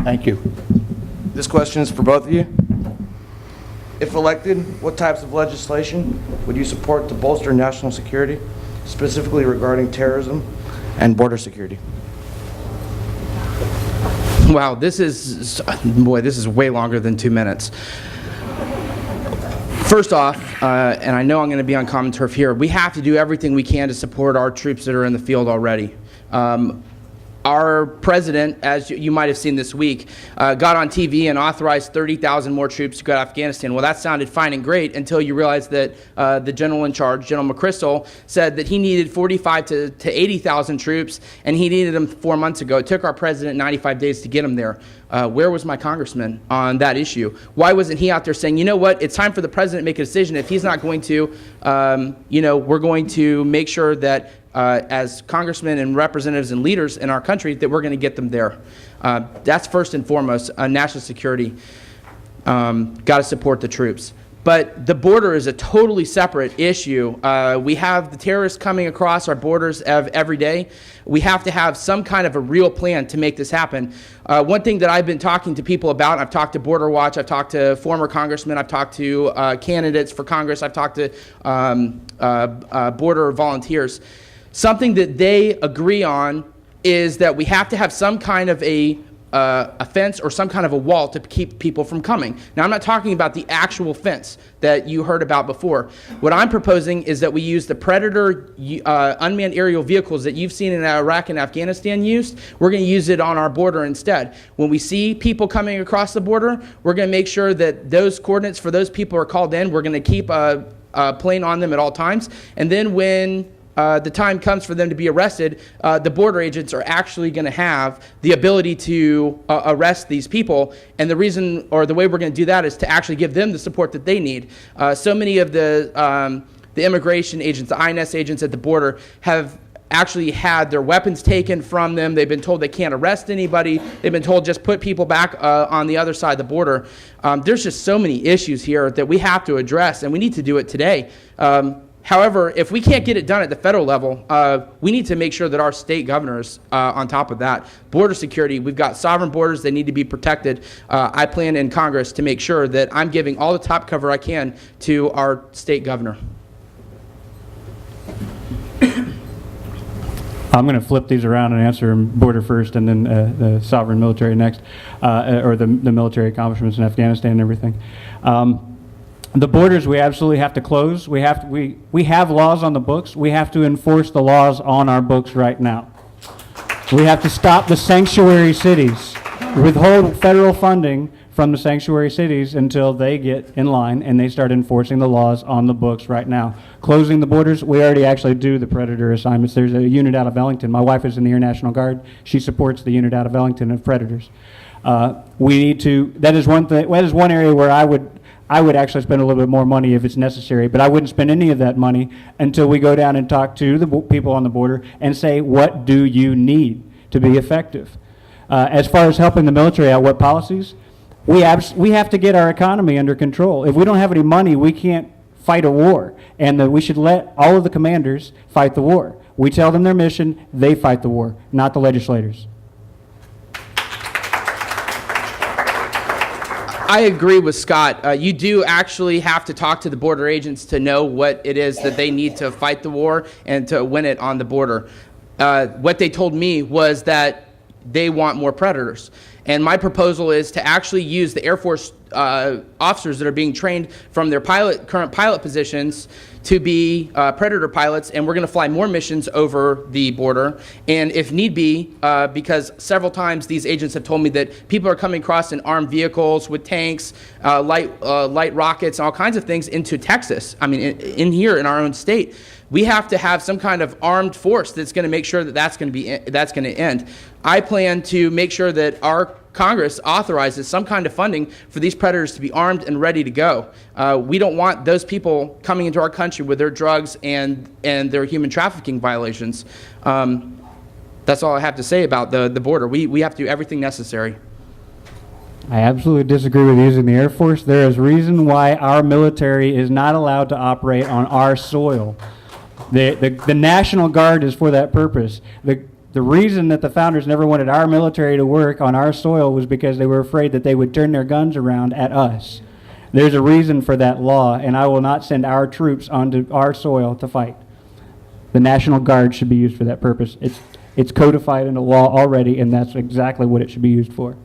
Thank you. This question is for both of you. If elected, what types of legislation would you support to bolster national security, specifically regarding terrorism and border security? Wow, this is way longer than 2 minutes. First off, and I know I'm going to be on common turf here, we have to do everything we can to support our troops that are in the field already. Our president, as you might have seen this week, got on TV and authorized 30,000 more troops to go to Afghanistan. Well, that sounded fine and great until you realize that the general in charge, General McChrystal, said that he needed 45,000 to 80,000 troops, and he needed them 4 months ago. It took our president 95 days to get them there. Where was my congressman on that issue? Why wasn't he out there saying, you know what, it's time for the president to make a decision. If he's not going to, we're going to make sure that as congressmen and representatives and leaders in our country, that we're going to get them there. That's first and foremost. National security, got to support the troops. But the border is a totally separate issue. We have the terrorists coming across our borders every day. We have to have some kind of a real plan to make this happen. One thing that I've been talking to people about, I've talked to Border Watch, I've talked to former congressmen, I've talked to candidates for Congress, I've talked to border volunteers. Something that they agree on is that we have to have some kind of a fence or some kind of a wall to keep people from coming. Now, I'm not talking about the actual fence that you heard about before. What I'm proposing is that we use the Predator unmanned aerial vehicles that you've seen in Iraq and Afghanistan used. We're going to use it on our border instead. When we see people coming across the border, we're going to make sure that those coordinates for those people are called in. We're going to keep a plane on them at all times. And then when the time comes for them to be arrested, the border agents are actually going to have the ability to arrest these people. And the reason, or the way we're going to do that, is to actually give them the support that they need. So many of the immigration agents, the INS agents at the border, have actually had their weapons taken from them. They've been told they can't arrest anybody. They've been told just put people back on the other side of the border. There's just so many issues here that we have to address, and we need to do it today. However, if we can't get it done at the federal level, we need to make sure that our state governors on top of that. Border security, we've got sovereign borders that need to be protected. I plan in Congress to make sure that I'm giving all the top cover I can to our state governor. I'm going to flip these around and answer border first and then the sovereign military next, or the military accomplishments in Afghanistan and everything. The borders we absolutely have to close. We have laws on the books. We have to enforce the laws on our books right now. We have to stop the sanctuary cities, withhold federal funding from the sanctuary cities until they get in line and they start enforcing the laws on the books right now. Closing the borders, we already actually do the Predator assignments. There's a unit out of Ellington. My wife is in the Air National Guard. She supports the unit out of Ellington of Predators. We need to, that is one area where I would actually spend a little bit more money if it's necessary, but I wouldn't spend any of that money until we go down and talk to the people on the border and say, what do you need to be effective? As far as helping the military out, what policies? We have to get our economy under control. If we don't have any money, we can't fight a war, and we should let all of the commanders fight the war. We tell them their mission, they fight the war, not the legislators. I agree with Scott. You do actually have to talk to the border agents to know what it is that they need to fight the war and to win it on the border. What they told me was that they want more Predators. And my proposal is to actually use the Air Force officers that are being trained from their current pilot positions to be Predator pilots, and we're going to fly more missions over the border. And if need be, because several times these agents have told me that people are coming across in armed vehicles with tanks, light rockets, and all kinds of things into Texas. I mean, in here in our own state. We have to have some kind of armed force that's going to make sure that that's going to end. I plan to make sure that our Congress authorizes some kind of funding for these Predators to be armed and ready to go. We don't want those people coming into our country with their drugs and their human trafficking violations. That's all I have to say about the border. We have to do everything necessary. I absolutely disagree with using the Air Force. There is reason why our military is not allowed to operate on our soil. The National Guard is for that purpose. The reason that the founders never wanted our military to work on our soil was because they were afraid that they would turn their guns around at us. There's a reason for that law, and I will not send our troops onto our soil to fight. The National Guard should be used for that purpose. It's codified in the law already, and that's exactly what it should be used for.